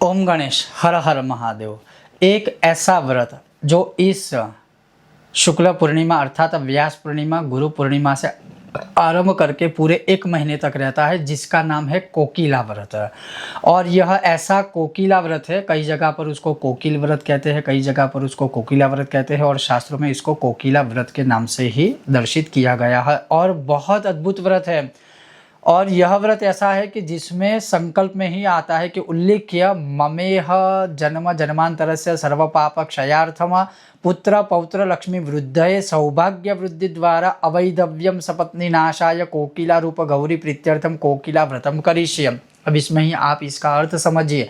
ओम गणेश हर हर महादेव। एक ऐसा व्रत जो इस शुक्ल पूर्णिमा अर्थात व्यास पूर्णिमा गुरु पूर्णिमा से आरंभ करके पूरे एक महीने तक रहता है, जिसका नाम है कोकिला व्रत। और यह ऐसा कोकिला व्रत है, कई जगह पर उसको कोकिल व्रत कहते हैं, कई जगह पर उसको कोकिला व्रत कहते हैं, और शास्त्रों में इसको कोकिला व्रत के नाम से ही दर्शित किया गया है। और बहुत अद्भुत व्रत है। और यह व्रत ऐसा है कि जिसमें संकल्प में ही आता है कि उल्लिख्य ममेह जन्म जन्मांतरस्य सर्व पाप क्षयार्थम पुत्र पौत्र लक्ष्मी वृद्धये सौभाग्य वृद्धि द्वारा अवैधव्यम सपत्नी नाशाय कोकिला रूप गौरी प्रीत्यर्थम कोकिला व्रतम करिष्ये। अब इसमें ही आप इसका अर्थ समझिए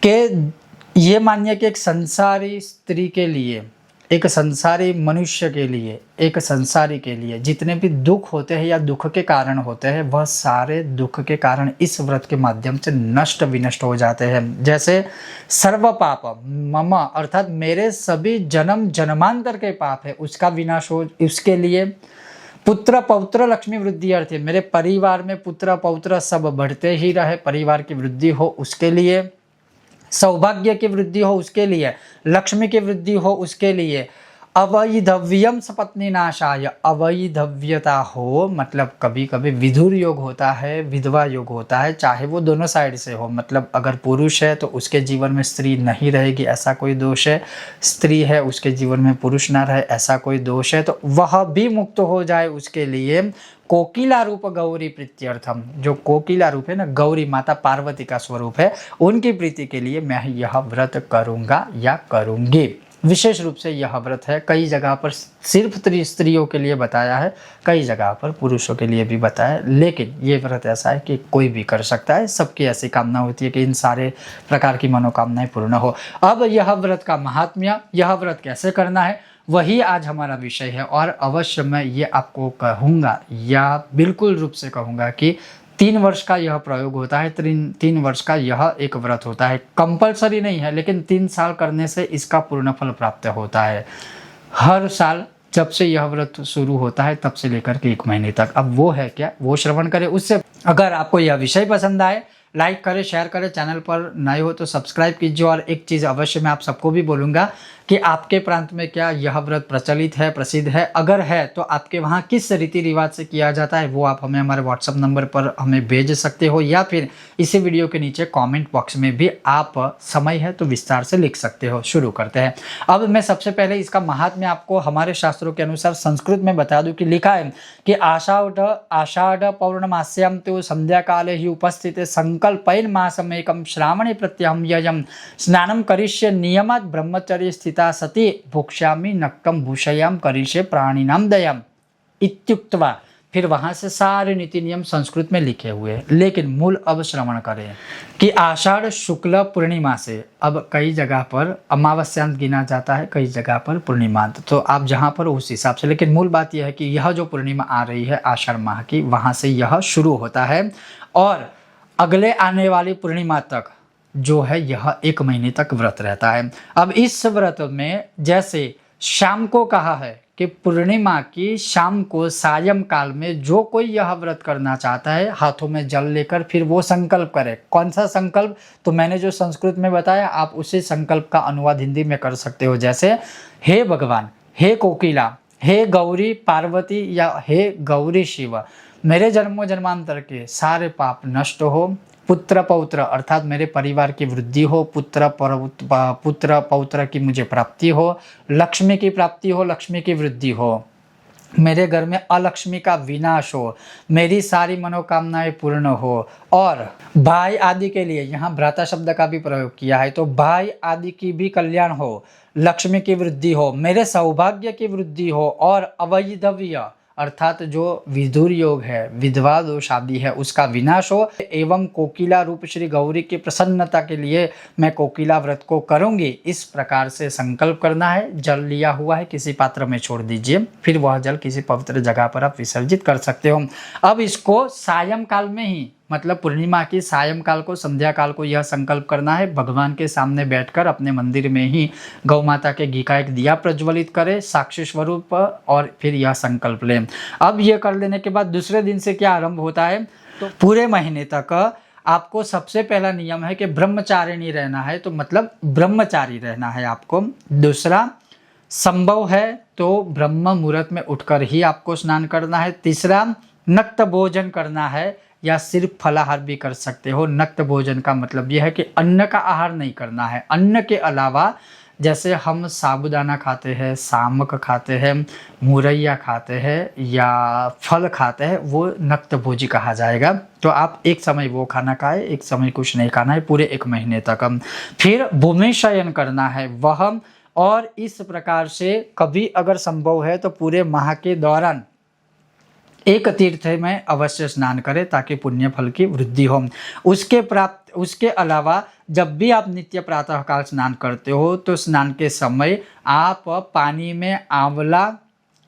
कि ये मानिए कि एक संसारी स्त्री के लिए, एक संसारी मनुष्य के लिए, एक संसारी के लिए जितने भी दुख होते हैं या दुख के कारण होते हैं, वह सारे दुख के कारण इस व्रत के माध्यम से नष्ट विनष्ट हो जाते हैं। जैसे सर्व पाप मम अर्थात मेरे सभी जन्म जन्मांतर के पाप है उसका विनाश हो, उसके लिए पुत्र पौत्र लक्ष्मी वृद्धि अर्थ है मेरे परिवार में पुत्र पौत्र सब बढ़ते ही रहे, परिवार की वृद्धि हो उसके लिए, सौभाग्य की वृद्धि हो उसके लिए, लक्ष्मी की वृद्धि हो उसके लिए, अवैधव्यम सपत्नी नाशाय अवैधव्यता हो मतलब कभी कभी विधुर योग होता है, विधवा योग होता है, चाहे वो दोनों साइड से हो, मतलब अगर पुरुष है तो उसके जीवन में स्त्री नहीं रहेगी ऐसा कोई दोष है, स्त्री है उसके जीवन में पुरुष ना रहे ऐसा कोई दोष है, तो वह भी मुक्त हो जाए उसके लिए कोकिला रूप गौरी प्रीत्यर्थम, जो कोकिला रूप है ना, गौरी माता पार्वती का स्वरूप है, उनकी प्रीति के लिए मैं यह व्रत करूंगा या करूंगी। विशेष रूप से यह व्रत है, कई जगह पर सिर्फ स्त्रियों के लिए बताया है, कई जगह पर पुरुषों के लिए भी बताया है, लेकिन ये व्रत ऐसा है कि कोई भी कर सकता है, सबकी ऐसी कामना होती है कि इन सारे प्रकार की मनोकामनाएं पूर्ण हो। अब यह व्रत का महात्म्य, यह व्रत कैसे करना है, वही आज हमारा विषय है। और अवश्य मैं ये आपको कहूँगा या बिल्कुल रूप से कहूँगा कि 3 वर्ष का यह प्रयोग होता है, 3 वर्ष का यह एक व्रत होता है, कंपलसरी नहीं है, लेकिन 3 साल करने से इसका पूर्ण फल प्राप्त होता है। हर साल जब से यह व्रत शुरू होता है तब से लेकर के 1 महीने तक। अब वो है क्या, वो श्रवण करें। उससे अगर आपको यह विषय पसंद आए लाइक करें, शेयर करें, चैनल पर नए हो तो सब्सक्राइब कीजिए। और एक चीज़ अवश्य मैं आप सबको भी बोलूँगा कि आपके प्रांत में क्या यह व्रत प्रचलित है, प्रसिद्ध है, अगर है तो आपके वहाँ किस रीति रिवाज से किया जाता है वो आप हमें हमारे व्हाट्सएप नंबर पर हमें भेज सकते हो, या फिर इसी वीडियो के नीचे कमेंट बॉक्स में भी आप समय है तो विस्तार से लिख सकते हो। शुरू करते हैं। अब मैं सबसे पहले इसका महात्म्य आपको हमारे शास्त्रों के अनुसार संस्कृत में बता दूं कि लिखा है कि आषाढ़ पौर्णमास्याम तो संध्या काले ही उपस्थित संकल्पयन् मासमेकं श्रावणे प्रत्यहं ययं स्नानं करिष्ये नियमात् ब्रह्मचर्य स्थिता सती भुक्ष्यामि नक्कम भूषयाम करिष्ये प्राणिनां दयाम इत्युक्त्वा, फिर वहां से सारे नीति नियम संस्कृत में लिखे हुए हैं। लेकिन मूल अब श्रवण करें कि आषाढ़ शुक्ल पूर्णिमा से, अब कई जगह पर अमावस्यांत गिना जाता है, कई जगह पर पूर्णिमांत, तो आप जहां पर उस हिसाब से, लेकिन मूल बात यह है कि यह जो पूर्णिमा आ रही है आषाढ़ माह की, वहां से यह शुरू होता है और अगले आने वाली पूर्णिमा तक जो है यह 1 महीने तक व्रत रहता है। अब इस व्रत में जैसे शाम को कहा है कि पूर्णिमा की शाम को सायं काल में जो कोई यह व्रत करना चाहता है हाथों में जल लेकर फिर वो संकल्प करे। कौन सा संकल्प, तो मैंने जो संस्कृत में बताया आप उसी संकल्प का अनुवाद हिंदी में कर सकते हो। जैसे हे भगवान, हे कोकिला, हे गौरी पार्वती या हे गौरी शिव, मेरे जन्मों जन्मांतर के सारे पाप नष्ट हो, पुत्र पौत्र अर्थात मेरे परिवार की वृद्धि हो, पुत्र पौत्र की मुझे प्राप्ति हो, लक्ष्मी की प्राप्ति हो, लक्ष्मी की वृद्धि हो, मेरे घर में अलक्ष्मी का विनाश हो, मेरी सारी मनोकामनाएं पूर्ण हो, और भाई आदि के लिए यहाँ भ्राता शब्द का भी प्रयोग किया है, तो भाई आदि की भी कल्याण हो, लक्ष्मी की वृद्धि हो, मेरे सौभाग्य की वृद्धि हो, और अवैधव्य अर्थात जो विधुर योग है, विधवा जो शादी है उसका विनाश हो, एवं कोकिला रूप श्री गौरी की प्रसन्नता के लिए मैं कोकिला व्रत को करूंगी। इस प्रकार से संकल्प करना है। जल लिया हुआ है किसी पात्र में छोड़ दीजिए, फिर वह जल किसी पवित्र जगह पर आप विसर्जित कर सकते हो। अब इसको सायं काल में ही, मतलब पूर्णिमा की सायं काल को, संध्या काल को यह संकल्प करना है। भगवान के सामने बैठकर अपने मंदिर में ही गौ माता के घी का एक दिया प्रज्वलित करें साक्षी स्वरूप, और फिर यह संकल्प लें। अब यह कर लेने के बाद दूसरे दिन से क्या आरंभ होता है, तो पूरे महीने तक आपको सबसे पहला नियम है कि ब्रह्मचारिणी रहना है, तो मतलब ब्रह्मचारी रहना है आपको। दूसरा, संभव है तो ब्रह्म मुहूर्त में उठकर ही आपको स्नान करना है। तीसरा, नक्त भोजन करना है, या सिर्फ फलाहार भी कर सकते हो। नक्त भोजन का मतलब यह है कि अन्न का आहार नहीं करना है। अन्न के अलावा जैसे हम साबूदाना खाते हैं, सामक खाते हैं, मुरैया खाते हैं या फल खाते हैं, वो नक्त भोजी कहा जाएगा। तो आप एक समय वो खाना खाएं, एक समय कुछ नहीं खाना है पूरे 1 महीने तक। फिर भूमि शयन करना है वह, और इस प्रकार से कभी अगर संभव है तो पूरे माह के दौरान एक तीर्थ में अवश्य स्नान करें ताकि पुण्य फल की वृद्धि हो। उसके अलावा जब भी आप नित्य प्रातःकाल स्नान करते हो तो स्नान के समय आप पानी में आंवला,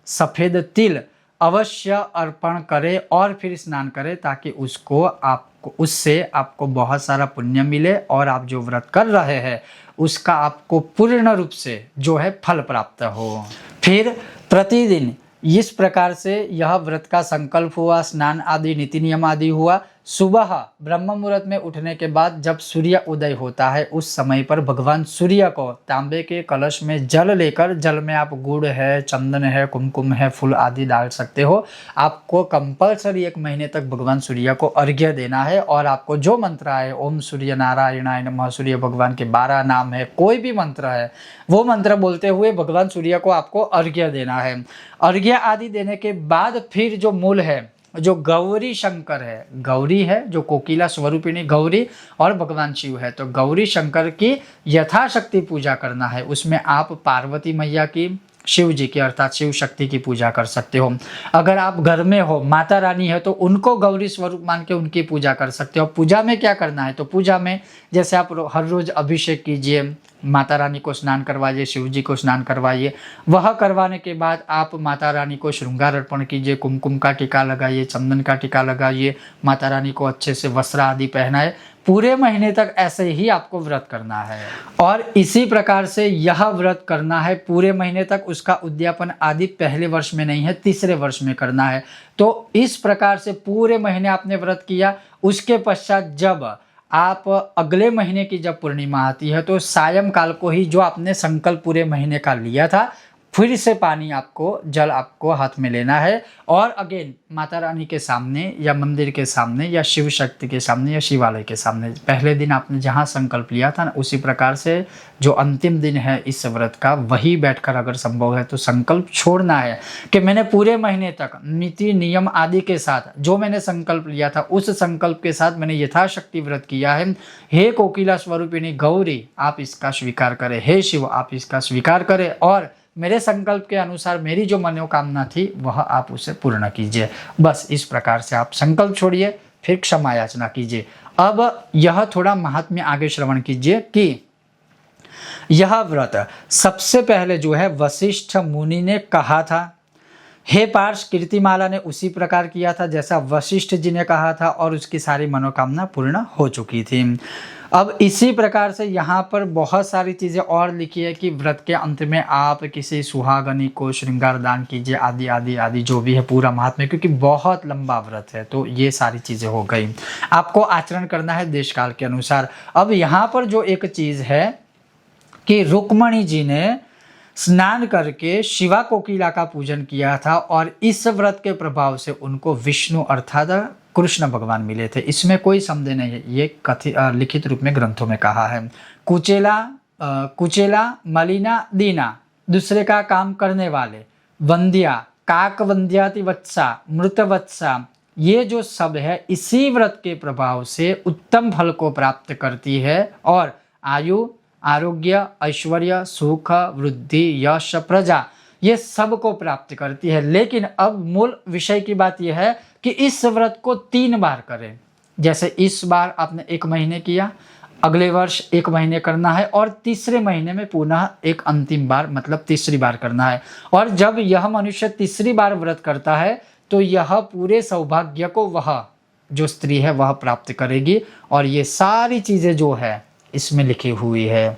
सफ़ेद तिल अवश्य अर्पण करें और फिर स्नान करें, ताकि उससे आपको बहुत सारा पुण्य मिले और आप जो व्रत कर रहे हैं उसका आपको पूर्ण रूप से जो है फल प्राप्त हो। फिर प्रतिदिन इस प्रकार से यह व्रत का संकल्प हुआ, स्नान आदि नीति नियम आदि हुआ। सुबह ब्रह्म मुहूर्त में उठने के बाद जब सूर्य उदय होता है उस समय पर भगवान सूर्य को तांबे के कलश में जल लेकर, जल में आप गुड़ है, चंदन है, कुमकुम है, फूल आदि डाल सकते हो। आपको कंपलसरी 1 महीने तक भगवान सूर्य को अर्घ्य देना है, और आपको जो मंत्र है, ओम सूर्य नारायणाय नमः, सूर्य भगवान के 12 नाम है, कोई भी मंत्र है वो मंत्र बोलते हुए भगवान सूर्य को आपको अर्घ्य देना है। अर्घ्य आदि देने के बाद फिर जो मूल है, जो गौरी शंकर है, गौरी है जो कोकिला स्वरूपिणी गौरी, और भगवान शिव है, तो गौरी शंकर की यथाशक्ति पूजा करना है। उसमें आप पार्वती मैया की, शिव जी की अर्थात शिव शक्ति की पूजा कर सकते हो। अगर आप घर में हो, माता रानी है, तो उनको गौरी स्वरूप मान के उनकी पूजा कर सकते हो। पूजा में क्या करना है, तो पूजा में जैसे आप हर रोज अभिषेक कीजिए, माता रानी को स्नान करवाइए, शिव जी को स्नान करवाइए। वह करवाने के बाद आप माता रानी को श्रृंगार अर्पण कीजिए, कुमकुम का टीका लगाइए, चंदन का टीका लगाइए, माता रानी को अच्छे से वस्त्र आदि पहनाए। पूरे महीने तक ऐसे ही आपको व्रत करना है, और इसी प्रकार से यह व्रत करना है पूरे महीने तक। उसका उद्यापन आदि पहले वर्ष में नहीं है, तीसरे वर्ष में करना है। तो इस प्रकार से पूरे महीने आपने व्रत किया। उसके पश्चात जब आप अगले महीने की जब पूर्णिमा आती है तो सायंकाल को ही जो आपने संकल्प पूरे महीने का लिया था, फिर से पानी आपको, जल आपको हाथ में लेना है, और अगेन माता रानी के सामने या मंदिर के सामने या शिव शक्ति के सामने या शिवालय के सामने, पहले दिन आपने जहाँ संकल्प लिया था ना, उसी प्रकार से जो अंतिम दिन है इस व्रत का, वही बैठकर अगर संभव है तो संकल्प छोड़ना है कि मैंने पूरे महीने तक नीति नियम आदि के साथ जो मैंने संकल्प लिया था, उस संकल्प के साथ मैंने यथाशक्ति व्रत किया है। हे कोकिला स्वरूपिणी गौरी, आप इसका स्वीकार करें। हे शिव, आप इसका स्वीकार करें, और मेरे संकल्प के अनुसार मेरी जो मनोकामना थी वह आप उसे पूर्ण कीजिए। बस इस प्रकार से आप संकल्प छोड़िए, फिर क्षमा याचना कीजिए। अब यह थोड़ा महात्म्य आगे श्रवण कीजिए कि यह व्रत सबसे पहले जो है वशिष्ठ मुनि ने कहा था। हे पार्श, कीर्तिमाला ने उसी प्रकार किया था जैसा वशिष्ठ जी ने कहा था, और उसकी सारी मनोकामना पूर्ण हो चुकी थी। अब इसी प्रकार से यहाँ पर बहुत सारी चीज़ें और लिखी है कि व्रत के अंत में आप किसी सुहागनी को श्रृंगार दान कीजिए, आदि आदि आदि, जो भी है पूरा महात्म्य, क्योंकि बहुत लंबा व्रत है। तो ये सारी चीज़ें हो गई, आपको आचरण करना है देश काल के अनुसार। अब यहाँ पर जो एक चीज़ है कि रुक्मणी जी ने स्नान करके शिवा कोकिला का पूजन किया था, और इस व्रत के प्रभाव से उनको विष्णु अर्थात कृष्ण भगवान मिले थे। इसमें कोई संदेह नहीं है, ये लिखित रूप में ग्रंथों में कहा है। कुचेला मलिना दीना, दूसरे का काम करने वाले, वंद्या, काक वंद्याति वत्सा, मृत वत्सा, ये जो सब है इसी व्रत के प्रभाव से उत्तम फल को प्राप्त करती है, और आयु, आरोग्य, ऐश्वर्य, सुख, वृद्धि, यश, प्रजा, ये सब को प्राप्त करती है। लेकिन अब मूल विषय की बात यह है कि इस व्रत को 3 बार करें। जैसे इस बार आपने 1 महीने किया, अगले वर्ष 1 महीने करना है, और तीसरे महीने में पुनः एक अंतिम बार, मतलब तीसरी बार करना है। और जब यह मनुष्य तीसरी बार व्रत करता है तो यह पूरे सौभाग्य को वह जो स्त्री है वह प्राप्त करेगी, और ये सारी चीज़ें जो है इसमें लिखी हुई है।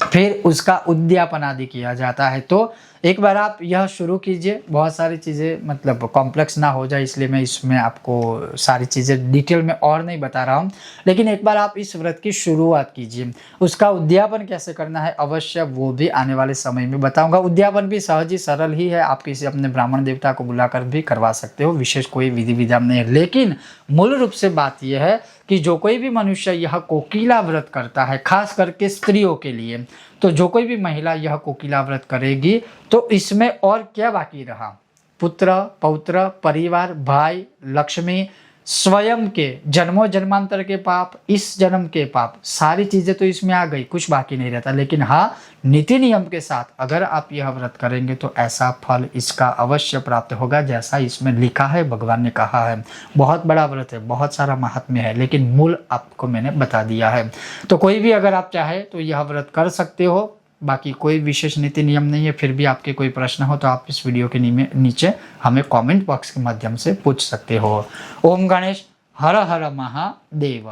फिर उसका उद्यापन आदि किया जाता है। तो एक बार आप यह शुरू कीजिए, बहुत सारी चीज़ें मतलब कॉम्प्लेक्स ना हो जाए इसलिए मैं इसमें आपको सारी चीज़ें डिटेल में और नहीं बता रहा हूँ। लेकिन एक बार आप इस व्रत की शुरुआत कीजिए। उसका उद्यापन कैसे करना है अवश्य वो भी आने वाले समय में बताऊँगा। उद्यापन भी सहज ही सरल ही है, आप किसी अपने ब्राह्मण देवता को बुलाकर भी करवा सकते हो, विशेष कोई विधि विधान नहीं है। लेकिन मूल रूप से बात यह है कि जो कोई भी मनुष्य यह कोकिला व्रत करता है, खास करके स्त्रियों के लिए, तो जो कोई भी महिला यह कोकिला व्रत करेगी तो इसमें और क्या बाकी रहा? पुत्र, पौत्र, परिवार, भाई, लक्ष्मी, स्वयं के जन्मों जन्मांतर के पाप, इस जन्म के पाप, सारी चीज़ें तो इसमें आ गई, कुछ बाकी नहीं रहता। लेकिन हाँ, नीति नियम के साथ अगर आप यह व्रत करेंगे तो ऐसा फल इसका अवश्य प्राप्त होगा जैसा इसमें लिखा है, भगवान ने कहा है। बहुत बड़ा व्रत है, बहुत सारा महात्म्य है, लेकिन मूल आपको मैंने बता दिया है। तो कोई भी अगर आप चाहे तो यह व्रत कर सकते हो, बाकी कोई विशेष नीति नियम नहीं है। फिर भी आपके कोई प्रश्न हो तो आप इस वीडियो के नीचे हमें कमेंट बॉक्स के माध्यम से पूछ सकते हो। ओम गणेश, हर हर महादेव।